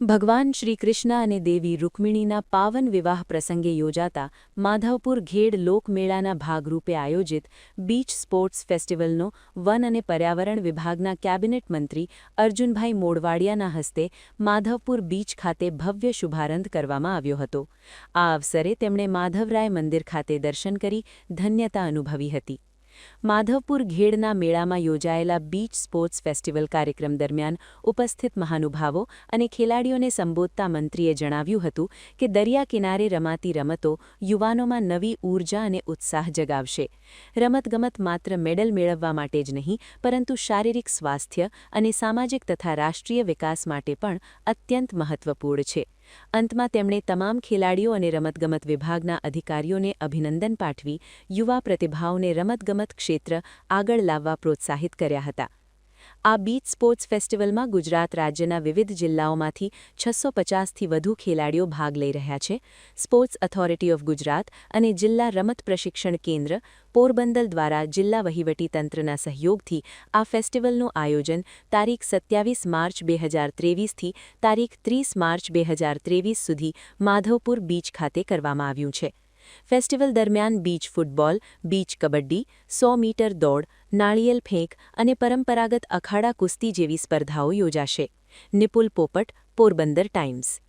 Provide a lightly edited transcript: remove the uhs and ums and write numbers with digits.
ભગવાન શ્રી કૃષ્ણ અને દેવી રૂકમિણીના પાવન વિવાહ પ્રસંગે યોજાતા માધવપુર ઘેડ લોકમેળાના ભાગરૂપે આયોજિત બીચ સ્પોર્ટ્સ ફેસ્ટિવલનો વન અને પર્યાવરણ વિભાગના કેબિનેટ મંત્રી અર્જુનભાઈ મોઢવાડિયાના હસ્તે માધવપુર બીચ ખાતે ભવ્ય શુભારંભ કરવામાં આવ્યો હતો. આ અવસરે તેમણે માધવરાય મંદિર ખાતે દર્શન કરી ધન્યતા અનુભવી હતી. માધવપુર ઘેડના મેળામાં યોજાયેલા બીચ સ્પોર્ટ્સ ફેસ્ટિવલ કાર્યક્રમ દરમિયાન ઉપસ્થિત મહાનુભાવો અને ખેલાડીઓને સંબોધતા મંત્રીએ જણાવ્યું હતું કે દરિયા કિનારે રમાતી રમતો યુવાનોમાં નવી ઊર્જા અને ઉત્સાહ જગાવશે. રમતગમત માત્ર મેડલ મેળવવા માટે જ નહીં, પરંતુ શારીરિક સ્વાસ્થ્ય અને સામાજિક તથા રાષ્ટ્રીય વિકાસ માટે પણ અત્યંત મહત્વપૂર્ણ છે. અંતમાં તેમણે તમામ ખેલાડીઓ અને રમતગમત વિભાગના અધિકારીઓને અભિનંદન પાઠવી યુવા પ્રતિભાઓને રમતગમત ક્ષેત્ર આગળ લાવવા પ્રોત્સાહિત કર્યા હતા. આ બીચ સ્પોર્ટ્સ ફેસ્ટિવલમાં ગુજરાત રાજ્યના વિવિધ જિલ્લાઓમાંથી 650થી વધુ ખેલાડીઓ ભાગ લઈ રહ્યા છે. સ્પોર્ટ્સ ઓથોરિટી ઓફ ગુજરાત અને જિલ્લા રમત પ્રશિક્ષણ કેન્દ્ર પોરબંદર દ્વારા જિલ્લા વહીવટીતંત્રના સહયોગથી આ ફેસ્ટિવલનું આયોજન તારીખ 27 માર્ચ 2023થી તારીખ 30 માર્ચ 2023 સુધી માધવપુર બીચ ખાતે કરવામાં આવ્યું છે. ફેસ્ટિવલ દરમિયાન beach football, beach kabaddi, 100 metre દોડ, નાળિયેર ફેંક અને પરંપરાગત અખાડા કુસ્તી જેવી સ્પર્ધાઓ યોજાશે. નિપુલ પોપટ, પોરબંદર ટાઈમ્સ.